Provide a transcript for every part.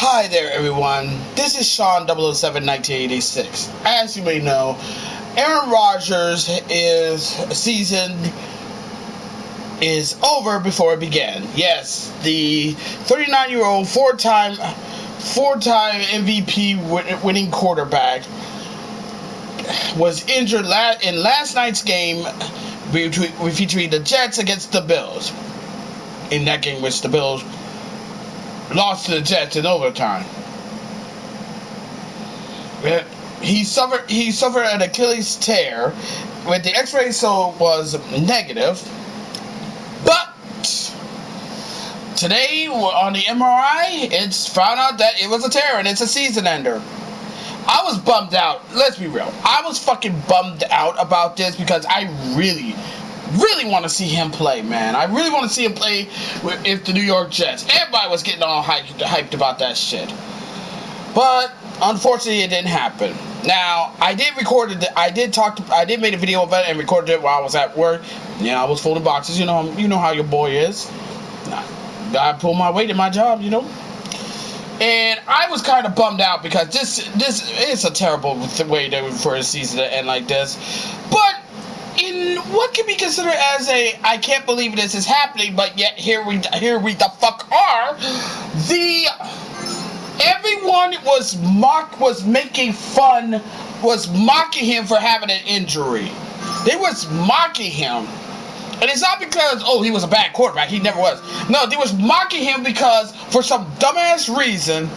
Hi there, everyone. This is Sean 007 1986. As you may know, Aaron Rodgers' season is over before it began. Yes, the 39-year-old four-time MVP winning quarterback was injured in last night's game featuring the Jets against the Bills. In that game, which the Bills lost to the Jets in overtime. He suffered an Achilles tear, with the X-ray was negative. But today on the MRI, it's found out that it was a tear and it's a season ender. I was bummed out. Let's be real. I was fucking bummed out about this because I really want to see him play, man. I really want to see him play with the New York Jets. Everybody was getting all hyped about that shit. But unfortunately, it didn't happen. Now, I did record it. I did make a video of it and recorded it while I was at work. Yeah, I was folding boxes. You know how your boy is. I pull my weight in my job, you know. And I was kind of bummed out because this is a terrible way for a season to end like this. But in what can be considered as I can't believe this is happening, but yet here we the fuck are. Everyone was mocking him for having an injury. They was mocking him. And it's not because, he was a bad quarterback. He never was. No, they was mocking him because for some dumbass reason.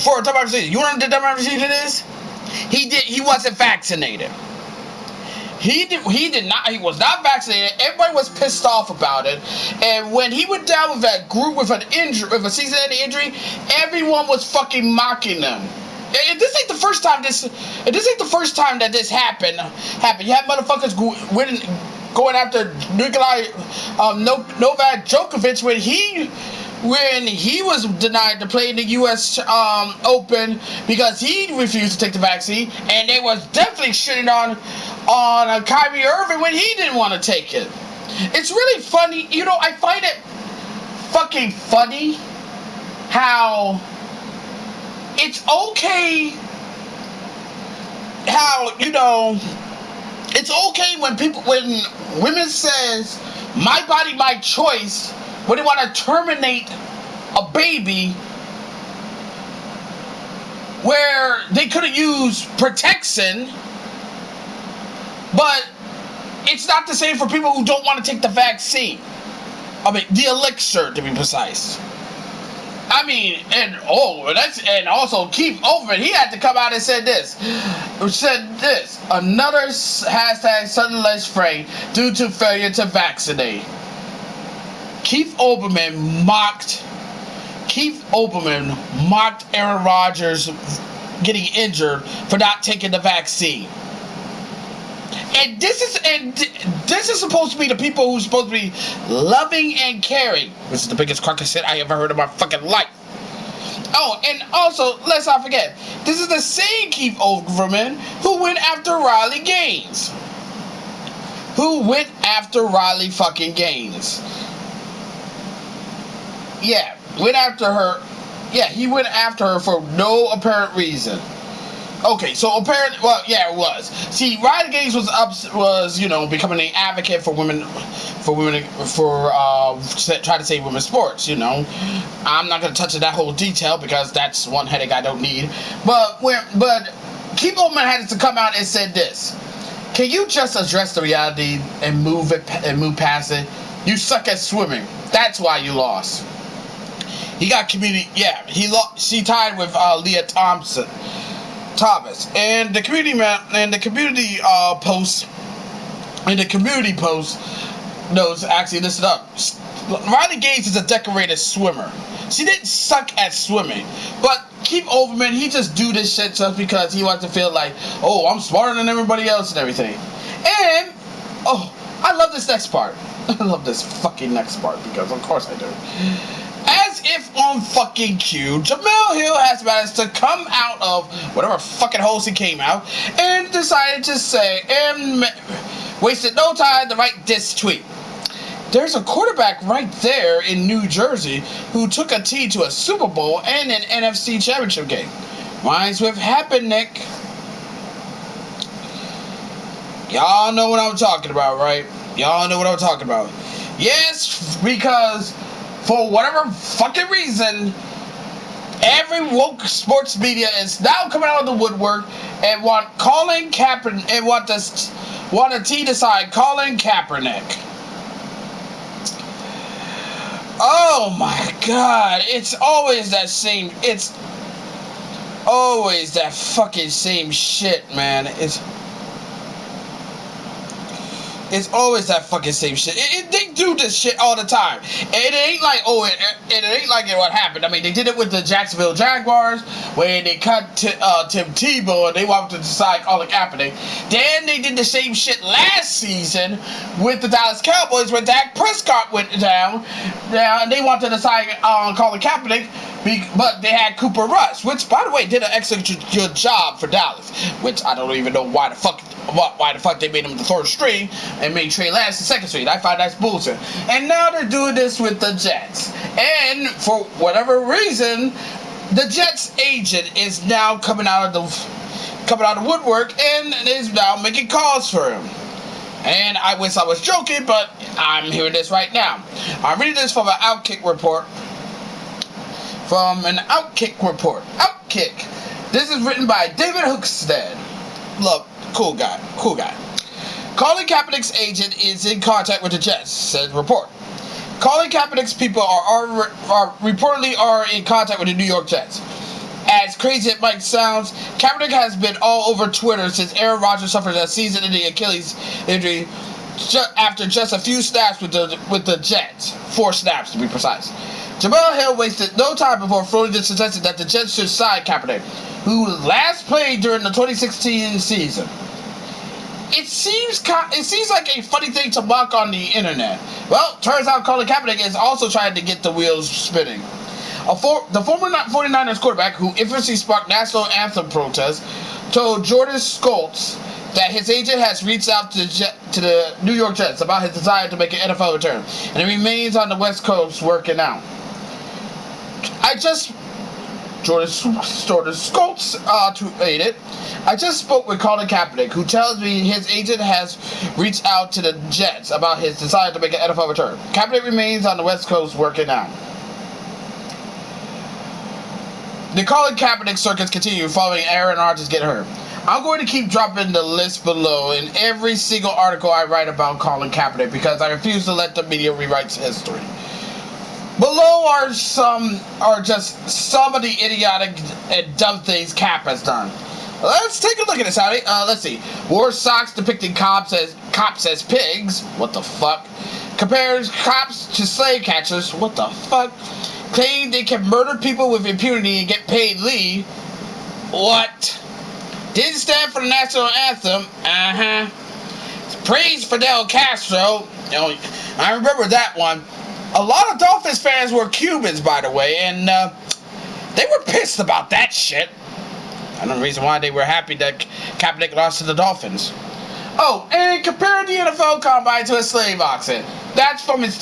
For a dumbass reason. You know what the dumbass reason is? He wasn't vaccinated. He was not vaccinated. Everybody was pissed off about it. And when he went down with that group with a season-ending injury, everyone was fucking mocking them. This ain't the first time that this happened. You have motherfuckers going after Novak Djokovic when he was denied to play in the U.S. Open because he refused to take the vaccine, and they was definitely shitting on Kyrie Irving when he didn't want to take it. It's really funny, I find it fucking funny how it's okay it's okay when women says my body, my choice, when they want to terminate a baby where they could have used protection, but it's not the same for people who don't want to take the vaccine. The elixir, to be precise. And also Keith Overman, he had to come out and said this. Another hashtag sudden leg sprain due to failure to vaccinate. Keith Overman mocked Aaron Rodgers getting injured for not taking the vaccine. And this is supposed to be the people who's supposed to be loving and caring, which is the biggest crock of shit I ever heard in my fucking life. Oh, and also, let's not forget, this is the same Keith Overman who went after Riley Gaines. Fucking Gaines. Yeah, went after her. Yeah, he went after her for no apparent reason. Okay, so apparently, it was. See, Riley Gaines was becoming an advocate for women, trying to save women's sports. I'm not gonna touch on that whole detail because that's one headache I don't need. But Keith Oldman had to come out and said this: can you just address the reality and move past it? You suck at swimming. That's why you lost. He got community. Yeah, he lost. She tied with Leah Thomas, and the community post notes actually listed up. Riley Gaines is a decorated swimmer. She didn't suck at swimming, but Keith Overman, he just do this shit just because he wants to feel like, I'm smarter than everybody else and everything. And I love this next part. I love this fucking next part because of course I do. As if on fucking cue, Jamel Hill has managed to come out of whatever fucking holes he came out and decided to say, and wasted no time to write this tweet. There's a quarterback right there in New Jersey who took a team to a Super Bowl and an NFC Championship game. Mine's with Kaepernick. Y'all know what I'm talking about, right? Y'all know what I'm talking about. Yes, because for whatever fucking reason, every woke sports media is now coming out of the woodwork and want Colin Kaepernick and want a team to sign Colin Kaepernick. Oh my God! It's always that same. It's always that fucking same shit, man. It's always that fucking same shit. They do this shit all the time. And it ain't like, it ain't like what happened. I mean, they did it with the Jacksonville Jaguars, where they cut Tim Tebow and they wanted to decide Colin Kaepernick. Then they did the same shit last season with the Dallas Cowboys, when Dak Prescott went down, and they wanted to decide on Colin Kaepernick, but they had Cooper Rush, which, by the way, did an excellent good job for Dallas, which I don't even know why the fuck they made him the third string and made Trey Lance the second string. I find that's bullshit. And now they're doing this with the Jets. And for whatever reason, the Jets agent is now coming out of the woodwork and is now making calls for him. And I wish I was joking, but I'm hearing this right now. I'm reading this from an Outkick report. Outkick. This is written by David Hookstead. Look, cool guy. Colin Kaepernick's agent is in contact with the Jets, says report. Colin Kaepernick's people are reportedly in contact with the New York Jets. As crazy as it might sound, Kaepernick has been all over Twitter since Aaron Rodgers suffered a season-ending Achilles injury after just a few snaps with the Jets. 4 snaps, to be precise. Jamel Hill wasted no time before floating the suggestion that the Jets should sign Kaepernick, who last played during the 2016 season. It seems like a funny thing to mock on the internet. Well, turns out Colin Kaepernick is also trying to get the wheels spinning. The former 49ers quarterback, who infamously sparked national anthem protests, told Jordan Schultz that his agent has reached out to the New York Jets about his desire to make an NFL return, and he remains on the West Coast working out. Jordan Schultz tweeted, I just spoke with Colin Kaepernick, who tells me his agent has reached out to the Jets about his desire to make an NFL return. Kaepernick remains on the West Coast working out. The Colin Kaepernick circus continue following Aaron Rodgers getting hurt. I'm going to keep dropping the list below in every single article I write about Colin Kaepernick because I refuse to let the media rewrite history. Below are just some of the idiotic and dumb things Cap has done. Let's take a look at this, Howdy. Let's see. Wore socks depicting cops as pigs. What the fuck? Compares cops to slave catchers. What the fuck? Claim they can murder people with impunity and get paid leave. What? Didn't stand for the national anthem. Praise Fidel Castro. I remember that one. A lot of Dolphins fans were Cubans, by the way, and they were pissed about that shit. I know the reason why they were happy that Kaepernick lost to the Dolphins. Oh, and compared the NFL Combine to a slave auction. That's from his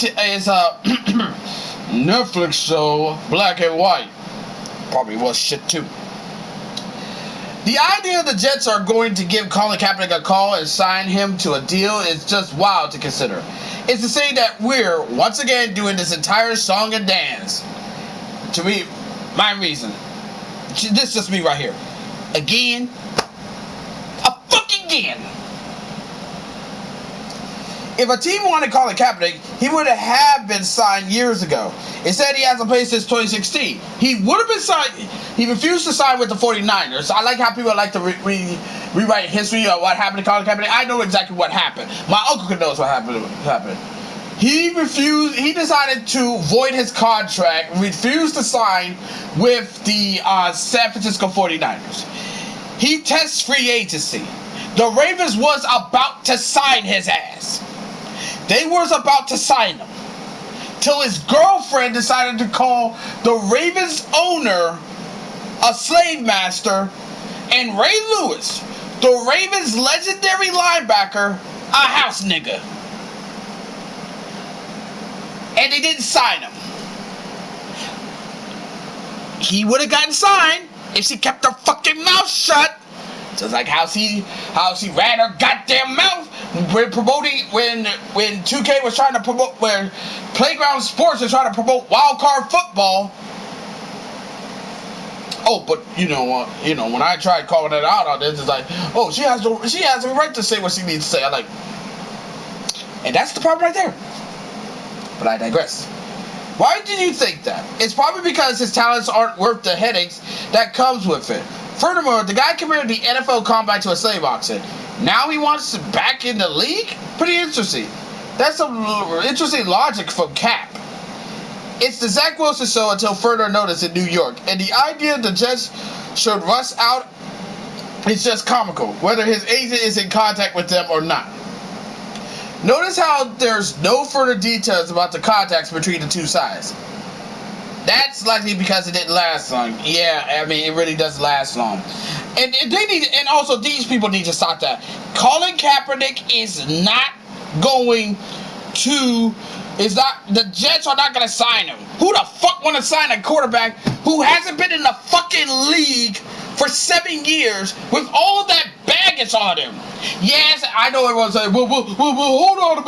Netflix show, Black and White. Probably was shit too. The idea the Jets are going to give Colin Kaepernick a call and sign him to a deal is just wild to consider. It's to say that we're, once again, doing this entire song and dance. To me, my reason. This is just me right here. Again. A fucking again. If a team wanted Colin Kaepernick, he would have been signed years ago. Instead, he hasn't played since 2016. He would have been signed. He refused to sign with the 49ers. I like how people like to rewrite history of what happened to Colin Kaepernick. I know exactly what happened. My uncle knows what happened. He refused. He decided to void his contract, refused to sign with the San Francisco 49ers. He tests free agency. The Ravens was about to sign his ass. They was about to sign him. Till his girlfriend decided to call the Ravens owner a slave master, and Ray Lewis, the Ravens legendary linebacker, a house nigga. and they didn't sign him. He would have gotten signed if she kept her fucking mouth shut. Just like how she ran her goddamn mouth when 2K was trying to promote, where Playground Sports was trying to promote wild card football. Oh, but when I tried calling it out on this, it's like, oh, she has the right to say what she needs to say. I'm like, and that's the problem right there. But I digress. Why did you think that? It's probably because his talents aren't worth the headaches that comes with it. Furthermore, the guy compared the NFL Combine to a slave auction. Now he wants to back in the league? Pretty interesting. That's some interesting logic from Cap. It's the Zach Wilson show until further notice in New York, and the idea the Jets should rush out is just comical, whether his agent is in contact with them or not. Notice how there's no further details about the contacts between the two sides. That's likely because it didn't last long. Yeah, I mean, it really doesn't last long. And also these people need to stop that. Colin Kaepernick the Jets are not going to sign him. Who the fuck want to sign a quarterback who hasn't been in the fucking league for 7 years with all that baggage on him? Yes, I know everyone's saying, well, hold on a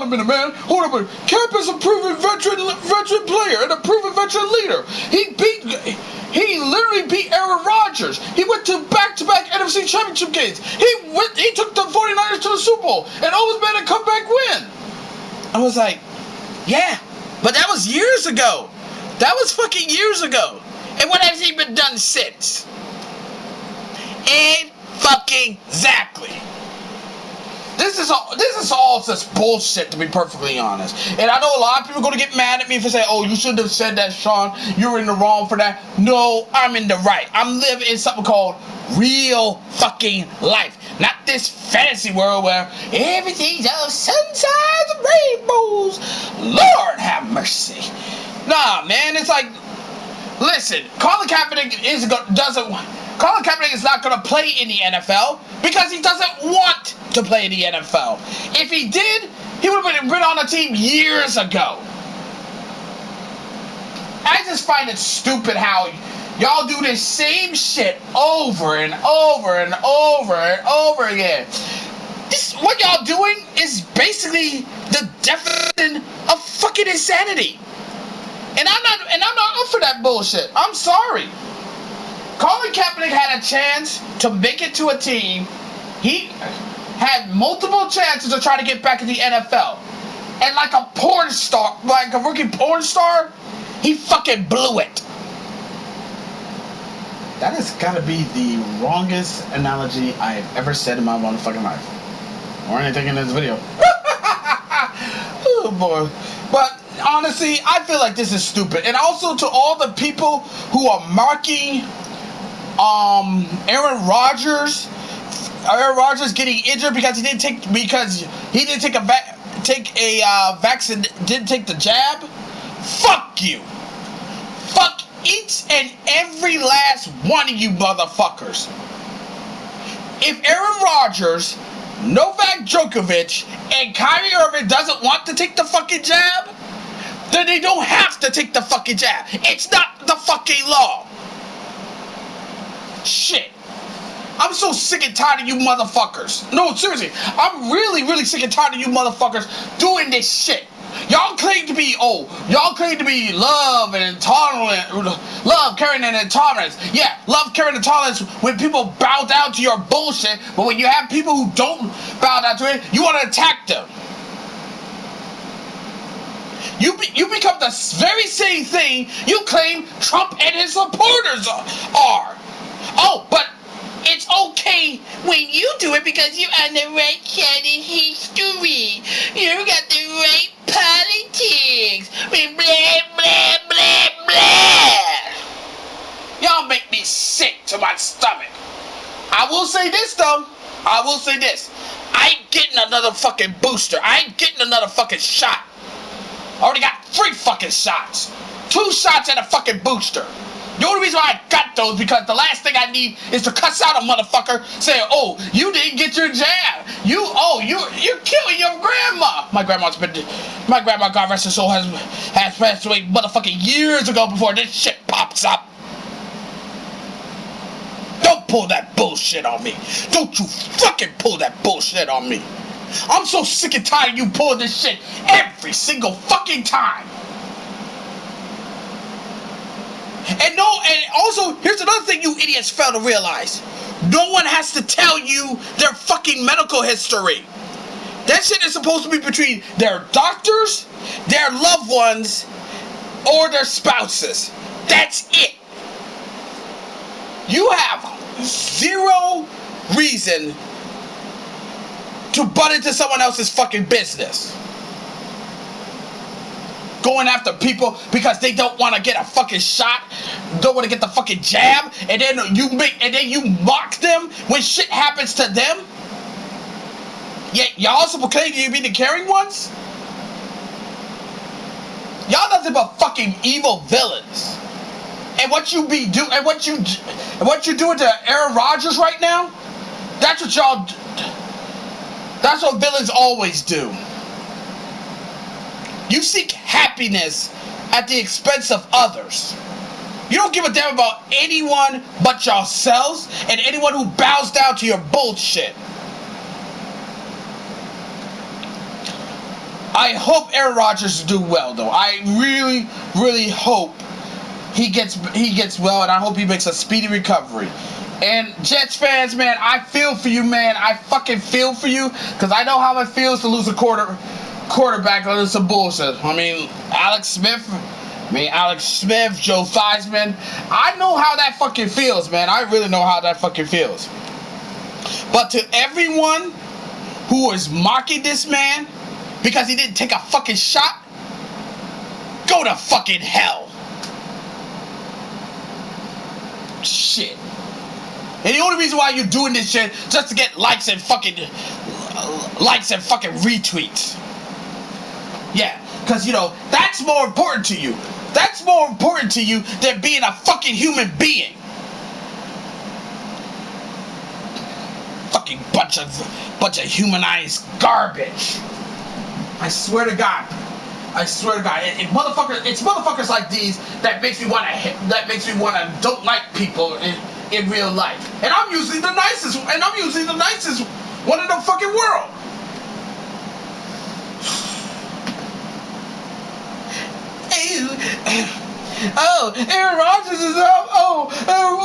minute, man. Hold on a minute. Cap is a proven veteran player and a proven veteran leader. He literally beat Aaron Rodgers. He went to back-to-back NFC Championship games. He took the 49ers to the Super Bowl and always made a comeback win. I was like, yeah, but that was years ago. That was fucking years ago. And what has he been done since? And fucking exactly. This is all just bullshit, to be perfectly honest. And I know a lot of people are going to get mad at me for saying, oh, you shouldn't have said that, Sean. You're in the wrong for that. No, I'm in the right. I'm living in something called real fucking life. Not this fantasy world where everything's all sunshine and rainbows. Lord have mercy. Nah, man, it's like, listen, Colin Kaepernick is not going to play in the NFL because he doesn't want to play in the NFL. If he did, he would have been on a team years ago. I just find it stupid how y'all do this same shit over and over and over and over again. What y'all doing is basically the definition of fucking insanity. And I'm not up for that bullshit. I'm sorry. Colin Kaepernick had a chance to make it to a team. He had multiple chances to try to get back in the NFL. And like a porn star, like a rookie porn star, he fucking blew it. That has got to be the wrongest analogy I have ever said in my motherfucking life. Or anything in this video. Oh boy. But honestly, I feel like this is stupid. And also to all the people who are marking Aaron Rodgers getting injured because he didn't take vaccine, didn't take the jab. Fuck you. Fuck each and every last one of you motherfuckers. If Aaron Rodgers, Novak Djokovic, and Kyrie Irving doesn't want to take the fucking jab, then they don't have to take the fucking jab. It's not the fucking law. Shit. I'm so sick and tired of you motherfuckers. No, seriously. I'm really, really sick and tired of you motherfuckers doing this shit. Y'all claim to be love and intolerant, love, caring, and intolerance. Yeah, love, caring, and intolerance when people bow down to your bullshit, but when you have people who don't bow down to it, you want to attack them. You become the very same thing you claim Trump and his supporters are. Oh, but it's okay when you do it because you're on the right side of history. You got the right politics. Blah, blah, blah, blah. Y'all make me sick to my stomach. I will say this, though. I ain't getting another fucking booster. I ain't getting another fucking shot. I already got 3 fucking shots. 2 shots and a fucking booster. The only reason why I got those because the last thing I need is to cuss out a motherfucker saying, "Oh, you didn't get your jab. You're killing your grandma." My grandma, God rest her soul, has passed away motherfucking years ago before this shit pops up. Don't pull that bullshit on me. Don't you fucking pull that bullshit on me. I'm so sick and tired of you pulling this shit every single fucking time. And also, here's another thing you idiots fail to realize. No one has to tell you their fucking medical history. That shit is supposed to be between their doctors, their loved ones, or their spouses. That's it. You have zero reason to butt into someone else's fucking business. Going after people because they don't want to get a fucking shot, don't want to get the fucking jab, and then you mock them when shit happens to them. Yet y'all also proclaim you be the caring ones. Y'all nothing but fucking evil villains. And what you be do and what you doing to Aaron Rodgers right now? That's what villains always do. You seek happiness at the expense of others. You don't give a damn about anyone but yourselves and anyone who bows down to your bullshit. I hope Aaron Rodgers do well, though. I really, really hope he gets well, and I hope he makes a speedy recovery. And Jets fans, man, I feel for you, man. I fucking feel for you, because I know how it feels to lose a quarterback under some bullshit. I mean, Alex Smith, Joe Theismann. I know how that fucking feels, man. I really know how that fucking feels. But to everyone who is mocking this man because he didn't take a fucking shot, go to fucking hell. Shit. And the only reason why you're doing this shit just to get likes and fucking retweets. Yeah, because, that's more important to you. That's more important to you than being a fucking human being. Fucking bunch of humanized garbage. I swear to God. It's motherfuckers like these that makes me wanna don't like people in real life. And I'm usually the nicest one in the fucking world. Oh, Aaron Rodgers is out. Aaron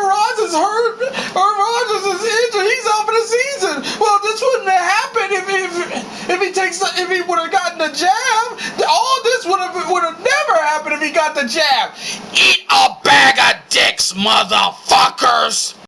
Rodgers is hurt. Aaron Rodgers is injured. He's out for the season. Well, this wouldn't have happened if he would have gotten the jab. All this would have never happened if he got the jab. Eat a bag of dicks, motherfuckers.